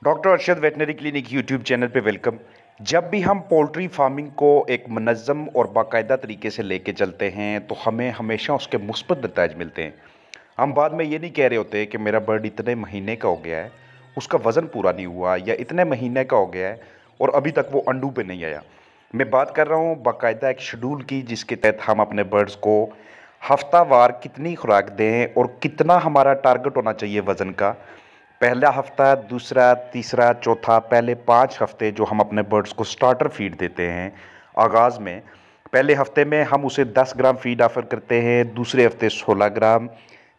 Doctor Arshad veterinary clinic YouTube channel पे welcome. जब भी हम पोल्ट्री फार्मिंग को एक मुनज़्ज़म और बाकायदा तरीके से लेके चलते हैं तो हमें हमेशा उसके मुस्बत नताइज मिलते हैं। हम बाद में ये नहीं कह रहे होते कि मेरा बर्ड इतने महीने का हो गया है, उसका वज़न पूरा नहीं हुआ, या इतने महीने का हो गया है और अभी तक वो अंडू पे नहीं आया। मैं बात कर रहा हूँ बाकायदा एक शेड्यूल की, जिसके तहत हम अपने बर्ड्स को हफ्तावार कितनी खुराक दें और कितना हमारा टारगेट होना चाहिए वज़न का। पहला हफ्ता, दूसरा, तीसरा, चौथा, पहले 5 हफ्ते जो हम अपने बर्ड्स को स्टार्टर फीड देते हैं आगाज़ में। पहले हफ्ते में हम उसे 10 ग्राम फीड ऑफ़र करते हैं, दूसरे हफ्ते 16 ग्राम,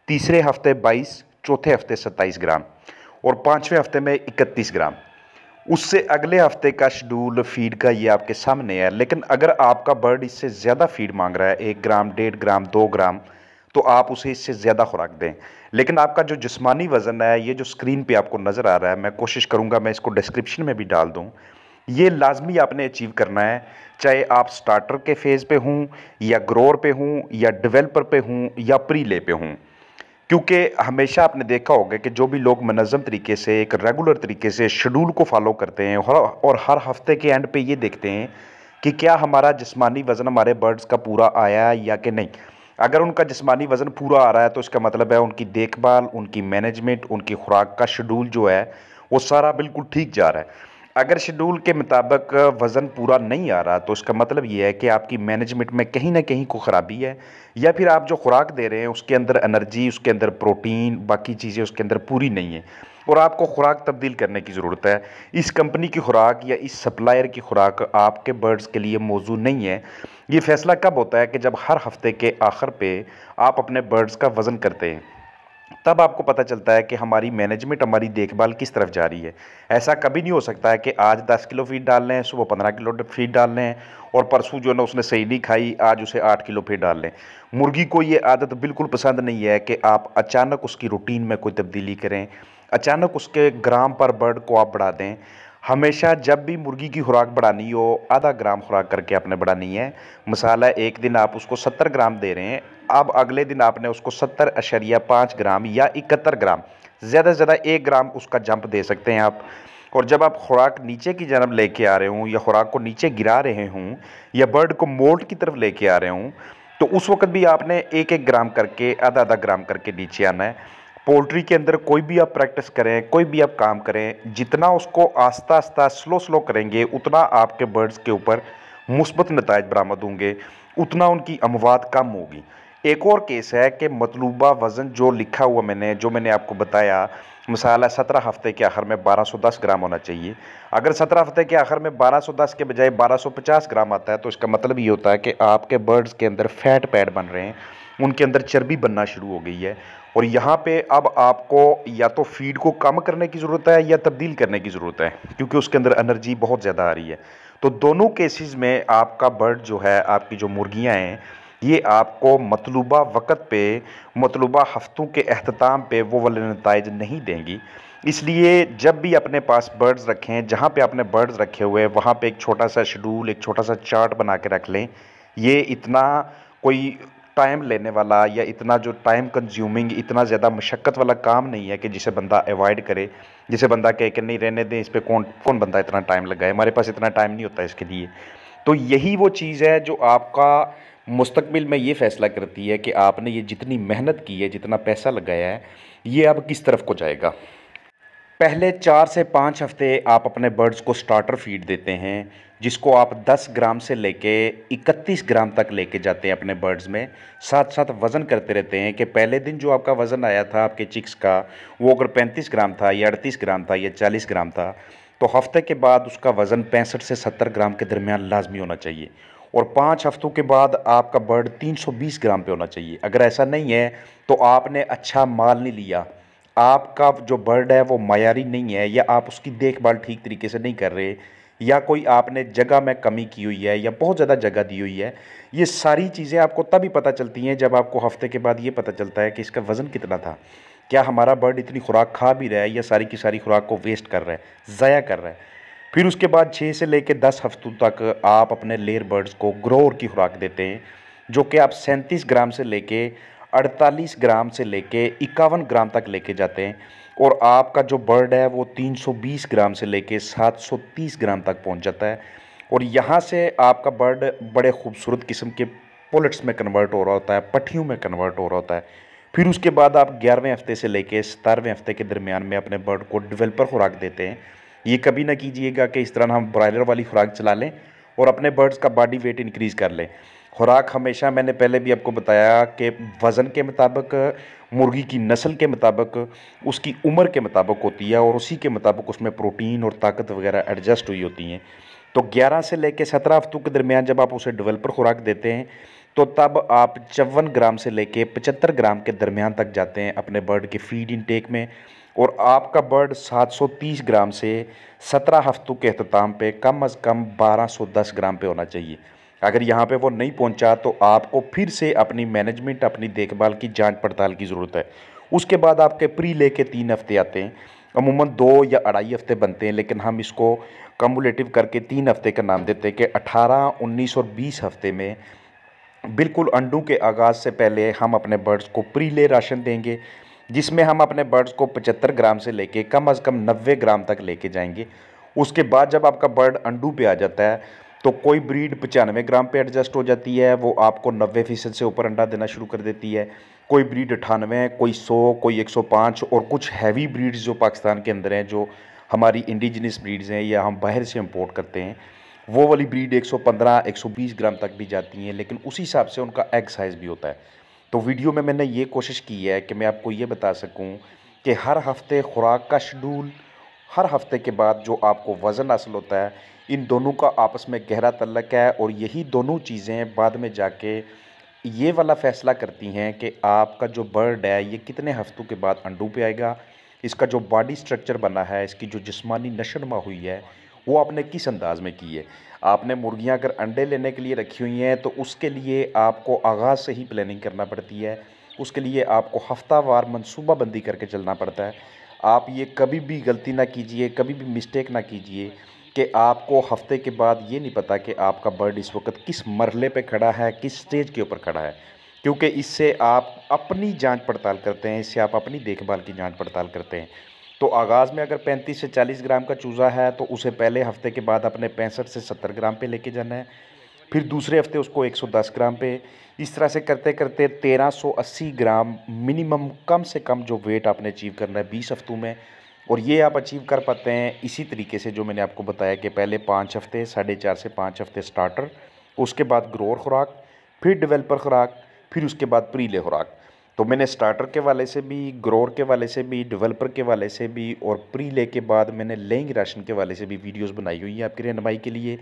तीसरे हफ्ते 22, चौथे हफ्ते 27 ग्राम और पाँचवें हफ्ते में 31 ग्राम। उससे अगले हफ्ते का शेड्यूल फीड का ये आपके सामने है। लेकिन अगर आपका बर्ड इससे ज़्यादा फीड मांग रहा है, 1 ग्राम, 1.5 ग्राम, 2 ग्राम, तो आप उसे इससे ज़्यादा खुराक दें। लेकिन आपका जो जिस्मानी वज़न है, ये जो स्क्रीन पे आपको नज़र आ रहा है, मैं कोशिश करूँगा मैं इसको डिस्क्रिप्शन में भी डाल दूँ, ये लाजमी आपने अचीव करना है। चाहे आप स्टार्टर के फेज़ पे हों, या ग्रोअर पे हों, या डेवलपर पे हों, या प्री ले पे हों। क्योंकि हमेशा आपने देखा होगा कि जो भी लोग मुनज़्ज़म तरीके से, एक रेगुलर तरीके से शेड्यूल को फॉलो करते हैं और हर हफ्ते के एंड पे ये देखते हैं कि क्या हमारा जिस्मानी वज़न हमारे बर्ड्स का पूरा आया है या कि नहीं। अगर उनका जिस्मानी वज़न पूरा आ रहा है तो इसका मतलब है उनकी देखभाल, उनकी मैनेजमेंट, उनकी खुराक का शेड्यूल जो है वो सारा बिल्कुल ठीक जा रहा है। अगर शेड्यूल के मुताबिक वज़न पूरा नहीं आ रहा तो इसका मतलब ये है कि आपकी मैनेजमेंट में कहीं ना कहीं कोई ख़राबी है, या फिर आप जो खुराक दे रहे हैं उसके अंदर एनर्जी, उसके अंदर प्रोटीन, बाकी चीज़ें उसके अंदर पूरी नहीं है और आपको खुराक तब्दील करने की ज़रूरत है। इस कंपनी की खुराक या इस सप्लायर की खुराक आपके बर्ड्स के लिए मौजूद नहीं है। ये फ़ैसला कब होता है कि जब हर हफ्ते के आखिर पे आप अपने बर्ड्स का वज़न करते हैं, तब आपको पता चलता है कि हमारी मैनेजमेंट, हमारी देखभाल किस तरफ जा रही है। ऐसा कभी नहीं हो सकता है कि आज 10 किलो फीड डाल लें, सुबह 15 किलो फीड डाल लें और परसों जो है ना उसने सही नहीं खाई, आज उसे 8 किलो फीड डाल लें। मुर्गी को ये आदत बिल्कुल पसंद नहीं है कि आप अचानक उसकी रूटीन में कोई तब्दीली करें, अचानक उसके ग्राम पर बर्ड को आप बढ़ा दें। हमेशा जब भी मुर्गी की खुराक बढ़ानी हो, आधा ग्राम खुराक करके आपने बढ़ानी है। मिसाल है, एक दिन आप उसको 70 ग्राम दे रहे हैं, अब अगले दिन आपने उसको 70.5 ग्राम या 71 ग्राम, ज़्यादा से ज़्यादा 1 ग्राम उसका जंप दे सकते हैं आप। और जब आप खुराक नीचे की जानब लेके आ रहे हों, या खुराक को नीचे गिरा रहे हों, या बर्ड को मोल्ट की तरफ लेके आ रहे हों, तो उस वक्त भी आपने 1-1 ग्राम करके, आधा-आधा ग्राम करके नीचे आना है। पोल्ट्री के अंदर कोई भी आप प्रैक्टिस करें, कोई भी आप काम करें, जितना उसको आस्ता आस्ता स्लो स्लो करेंगे, उतना आपके बर्ड्स के ऊपर मुस्बत नताइज बरामद होंगे, उतना उनकी अमवात कम होगी। एक और केस है कि मतलूबा वज़न जो लिखा हुआ जो मैंने आपको बताया, मिसाल है 17 हफ्ते के आखिर में 1210 ग्राम होना चाहिए। अगर 17 हफ्ते के आखिर में 1210 के बजाय 1250 ग्राम आता है तो इसका मतलब ये होता है कि आपके बर्ड्स के अंदर फैट पैड बन रहे हैं, उनके अंदर चर्बी बनना शुरू हो गई है। और यहाँ पे अब आपको या तो फीड को कम करने की ज़रूरत है या तब्दील करने की ज़रूरत है, क्योंकि उसके अंदर एनर्जी बहुत ज़्यादा आ रही है। तो दोनों केसेस में आपका बर्ड जो है, आपकी जो मुर्गियाँ हैं, ये आपको मतलूबा वक़्त पे, मतलूबा हफ्तों के अख्ताम पे वो वाले नताइज नहीं देंगी। इसलिए जब भी अपने पास बर्ड्स रखें, जहाँ पे आपने बर्ड्स रखे हुए हैं वहाँ पे एक छोटा सा शेड्यूल, एक छोटा सा चार्ट बना के रख लें। ये इतना कोई टाइम लेने वाला या इतना जो टाइम कंज्यूमिंग, इतना ज़्यादा मशक्क़त वाला काम नहीं है कि जिसे बंदा अवॉइड करे, जिसे बंदा कहे कि नहीं रहने दें, इस पे कौन कौन बंदा इतना टाइम लगाए, हमारे पास इतना टाइम नहीं होता इसके लिए। तो यही वो चीज़ है जो आपका मुस्तकबिल में ये फ़ैसला करती है कि आपने ये जितनी मेहनत की है, जितना पैसा लगाया है, ये अब किस तरफ को जाएगा। पहले 4 से 5 हफ्ते आप अपने बर्ड्स को स्टार्टर फीड देते हैं, जिसको आप 10 ग्राम से लेके 31 ग्राम तक लेके जाते हैं अपने बर्ड्स में। साथ साथ वज़न करते रहते हैं कि पहले दिन जो आपका वज़न आया था आपके चिक्स का, वो अगर 35 ग्राम था या 38 ग्राम था या 40 ग्राम था, तो हफ्ते के बाद उसका वज़न 65 से 70 ग्राम के दरमियान लाजमी होना चाहिए। और 5 हफ्तों के बाद आपका बर्ड 320 ग्राम पे होना चाहिए। अगर ऐसा नहीं है तो आपने अच्छा माल नहीं लिया, आपका जो बर्ड है वो मयारी नहीं है, या आप उसकी देखभाल ठीक तरीके से नहीं कर रहे, या कोई आपने जगह में कमी की हुई है, या बहुत ज़्यादा जगह दी हुई है। ये सारी चीज़ें आपको तभी पता चलती हैं जब आपको हफ्ते के बाद ये पता चलता है कि इसका वज़न कितना था, क्या हमारा बर्ड इतनी खुराक खा भी रहा है या सारी की सारी खुराक को वेस्ट कर रहा है, ज़ाया कर रहा है। फिर उसके बाद 6 से लेकर 10 हफ्तों तक आप अपने लेयर बर्ड्स को ग्रोअर की खुराक देते हैं, जो कि आप 37 ग्राम से लेके 48 ग्राम से लेके 51 ग्राम तक लेके जाते हैं। और आपका जो बर्ड है वो 320 ग्राम से लेके 730 ग्राम तक पहुंच जाता है। और यहाँ से आपका बर्ड बड़े खूबसूरत किस्म के पुलेट्स में कन्वर्ट हो रहा होता है, पट्टियों में कन्वर्ट हो रहा होता है। फिर उसके बाद आप 11वें हफ्ते से लेके 17वें हफ्ते के दरमियान में अपने बर्ड को डेवलपर खुराक देते हैं। ये कभी ना कीजिएगा कि इस तरह हम ब्रॉयलर वाली खुराक चला लें और अपने बर्ड्स का बॉडी वेट इंक्रीज़ कर लें। खुराक हमेशा, मैंने पहले भी आपको बताया कि वज़न के मुताबिक, मुर्गी की नस्ल के मुताबिक, उसकी उम्र के मुताबिक होती है और उसी के मुताबिक उसमें प्रोटीन और ताकत वगैरह एडजस्ट हुई होती हैं। तो 11 से लेकर 17 हफ्तों के दरमियान जब आप उसे डेवलपर खुराक देते हैं तो तब आप 54 ग्राम से लेके 75 ग्राम के दरमियान तक जाते हैं अपने बर्ड के फीड इनटेक में। और आपका बर्ड 730 ग्राम से 17 हफ्तों के अख्ताम पे कम अज़ कम 1210 ग्राम पे होना चाहिए। अगर यहाँ पे वो नहीं पहुँचा तो आपको फिर से अपनी मैनेजमेंट, अपनी देखभाल की जांच पड़ताल की ज़रूरत है। उसके बाद आपके प्री ले के 3 हफ्ते आते हैं। अमूमन 2 या 2.5 हफ्ते बनते हैं, लेकिन हम इसको कम्युलेटिव करके 3 हफ्ते का नाम देते हैं कि 18, 19 और 20 हफ्ते में बिल्कुल अंडों के आगाज़ से पहले हम अपने बर्ड्स को प्री ले राशन देंगे, जिसमें हम अपने बर्ड्स को 75 ग्राम से लेके कम अज़ कम 90 ग्राम तक लेके जाएंगे। उसके बाद जब आपका बर्ड अंडों पे आ जाता है तो कोई ब्रीड 95 ग्राम पे एडजस्ट हो जाती है, वो आपको 90% से ऊपर अंडा देना शुरू कर देती है। कोई ब्रीड 98, कोई 100, कोई 105 और कुछ हैवी ब्रीड्स जो पाकिस्तान के अंदर हैं, जो हमारी इंडिजिनस ब्रीड्स हैं या हम बाहर से इंपोर्ट करते हैं, वो वाली ब्रीड 115, 120 ग्राम तक भी जाती हैं, लेकिन उसी हिसाब से उनका एग साइज़ भी होता है। तो वीडियो में मैंने ये कोशिश की है कि मैं आपको ये बता सकूं कि हर हफ्ते खुराक का शेड्यूल, हर हफ्ते के बाद जो आपको वज़न हासिल होता है, इन दोनों का आपस में गहरा तल्लक है और यही दोनों चीज़ें बाद में जाके ये वाला फ़ैसला करती हैं कि आपका जो बर्ड है ये कितने हफ्तों के बाद अंडों पे आएगा, इसका जो बॉडी स्ट्रक्चर बना है, इसकी जो जिस्मानी नशोनुमा हुई है, वो आपने किस अंदाज़ में की है। आपने मुर्गियां अगर अंडे लेने के लिए रखी हुई हैं तो उसके लिए आपको आगाज़ से ही प्लानिंग करना पड़ती है। उसके लिए आपको हफ्तावार मनसूबाबंदी करके चलना पड़ता है। आप ये कभी भी गलती ना कीजिए, कभी भी मिस्टेक ना कीजिए कि आपको हफ्ते के बाद ये नहीं पता कि आपका बर्ड इस वक्त किस मरहले पे खड़ा है, किस स्टेज के ऊपर खड़ा है। क्योंकि इससे आप अपनी जांच पड़ताल करते हैं, इससे आप अपनी देखभाल की जांच पड़ताल करते हैं। तो आगाज़ में अगर 35 से 40 ग्राम का चूज़ा है तो उसे पहले हफ्ते के बाद अपने 65 से 70 ग्राम पे लेके जाना है। फिर दूसरे हफ्ते उसको 110 ग्राम पे, इस तरह से करते करते 1380 ग्राम मिनिमम, कम से कम जो वेट आपने अचीव करना है 20 हफ्तों में। और ये आप अचीव कर पाते हैं इसी तरीके से जो मैंने आपको बताया कि पहले 5 हफ्ते, 4.5 से 5 हफ्ते स्टार्टर, उसके बाद ग्रोअर खुराक, फिर डेवलपर खुराक, फिर उसके बाद प्री ले खुराक। तो मैंने स्टार्टर के वाले से भी, ग्रोअर के वाले से भी, डेवलपर के वाले से भी और प्री ले के बाद मैंने लेइंग राशन के वाले से भी वीडियोस बनाई हुई हैं आपकी रहनुमाई के लिए।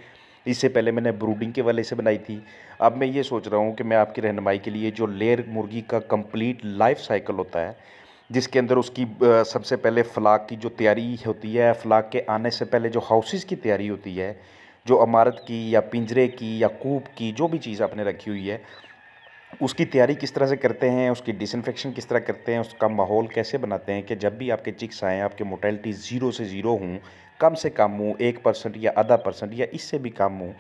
इससे पहले मैंने ब्रूडिंग के वाले से बनाई थी। अब मैं ये सोच रहा हूँ कि मैं आपकी रहनुमाई के लिए जो लेयर मुर्गी का कंप्लीट लाइफ साइकिल होता है, जिसके अंदर उसकी सबसे पहले फ्लाक की जो तैयारी होती है, फ्लाक के आने से पहले जो हाउसेस की तैयारी होती है, जो इमारत की या पिंजरे की या कूप की जो भी चीज़ आपने रखी हुई है, उसकी तैयारी किस तरह से करते हैं, उसकी डिसइंफेक्शन किस तरह करते हैं, उसका माहौल कैसे बनाते हैं कि जब भी आपके चिक्स आएँ, आपकी मोर्टेलिटी 0 से 0 हों, कम से कम हो 1% या आधा परसेंट या इससे भी कम हो।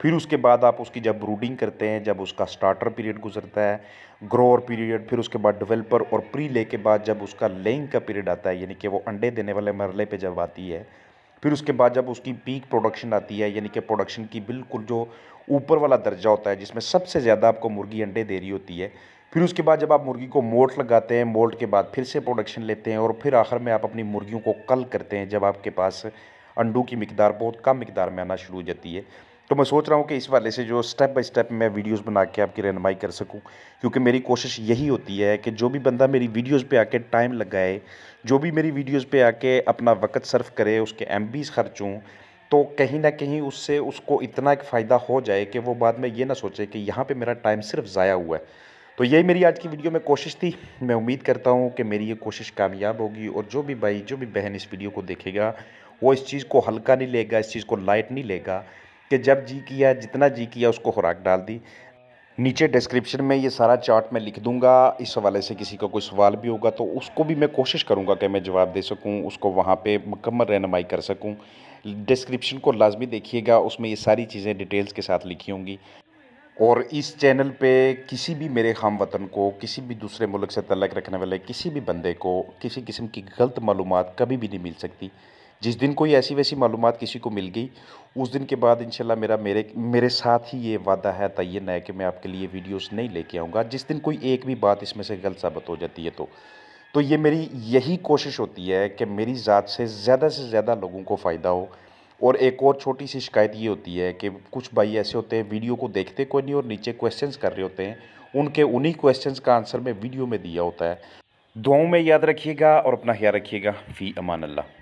फिर उसके बाद आप उसकी जब ब्रूडिंग करते हैं, जब उसका स्टार्टर पीरियड गुजरता है, ग्रोअर पीरियड, फिर उसके बाद डेवलपर और प्री ले के बाद जब उसका लेइंग का पीरियड आता है, यानी कि वो अंडे देने वाले मरहले पे जब आती है, फिर उसके बाद जब उसकी पीक प्रोडक्शन आती है, यानी कि प्रोडक्शन की बिल्कुल जो ऊपर वाला दर्जा होता है जिसमें सबसे ज़्यादा आपको मुर्गी अंडे दे रही होती है, फिर उसके बाद जब आप मुर्गी को मोल्ट लगाते हैं, मोल्ट के बाद फिर से प्रोडक्शन लेते हैं और फिर आखिर में आप अपनी मुर्गियों को कल करते हैं जब आपके पास अंडों की मिकदार बहुत कम मिकदार में आना शुरू हो जाती है। तो मैं सोच रहा हूँ कि इस वाले से जो स्टेप बाय स्टेप मैं वीडियोस बना के आपकी रहनुमाई कर सकूँ, क्योंकि मेरी कोशिश यही होती है कि जो भी बंदा मेरी वीडियोस पे आके टाइम लगाए, जो भी मेरी वीडियोस पे आके अपना वक्त सर्फ करे, उसके एमबीज़ खर्च हों, तो कहीं ना कहीं उससे उसको इतना एक फ़ायदा हो जाए कि वो बाद में ये ना सोचे कि यहाँ पे मेरा टाइम सिर्फ ज़ाया हुआ है। तो यही मेरी आज की वीडियो में कोशिश थी। मैं उम्मीद करता हूँ कि मेरी ये कोशिश कामयाब होगी और जो भी भाई, जो भी बहन इस वीडियो को देखेगा, वो इस चीज़ को हल्का नहीं लेगा, इस चीज़ को लाइट नहीं लेगा कि जब जी किया, जितना जी किया उसको खुराक डाल दी। नीचे डिस्क्रिप्शन में ये सारा चार्ट मैं लिख दूंगा। इस हवाले से किसी का कोई सवाल भी होगा तो उसको भी मैं कोशिश करूंगा कि मैं जवाब दे सकूं, उसको वहां पे मुकम्मल रहनुमाई कर सकूं। डिस्क्रिप्शन को लाजमी देखिएगा, उसमें ये सारी चीज़ें डिटेल्स के साथ लिखी होंगी। और इस चैनल पे किसी भी मेरे हमवतन को, किसी भी दूसरे मुल्क से तल्लक रखने वाले किसी भी बंदे को किसी किस्म की गलत मालूमात कभी भी नहीं मिल सकती। जिस दिन कोई ऐसी वैसी मालूमात किसी को मिल गई, उस दिन के बाद इंशाल्लाह मेरे मेरे साथ ही ये वादा है, तयन है कि मैं आपके लिए वीडियोस नहीं लेके आऊँगा जिस दिन कोई एक भी बात इसमें से गलत साबित हो जाती है तो ये मेरी यही कोशिश होती है कि मेरी ज़ात से ज़्यादा लोगों को फ़ायदा हो। और एक और छोटी सी शिकायत ये होती है कि कुछ भाई ऐसे होते हैं वीडियो को देखते कोई नहीं और नीचे क्वेश्चंस कर रहे होते हैं, उनके उन्हीं क्वेश्चंस का आंसर मैं वीडियो में दिया होता है। दुआओं में याद रखिएगा और अपना ख्याल रखिएगा। फ़ी अमान अल्लाह।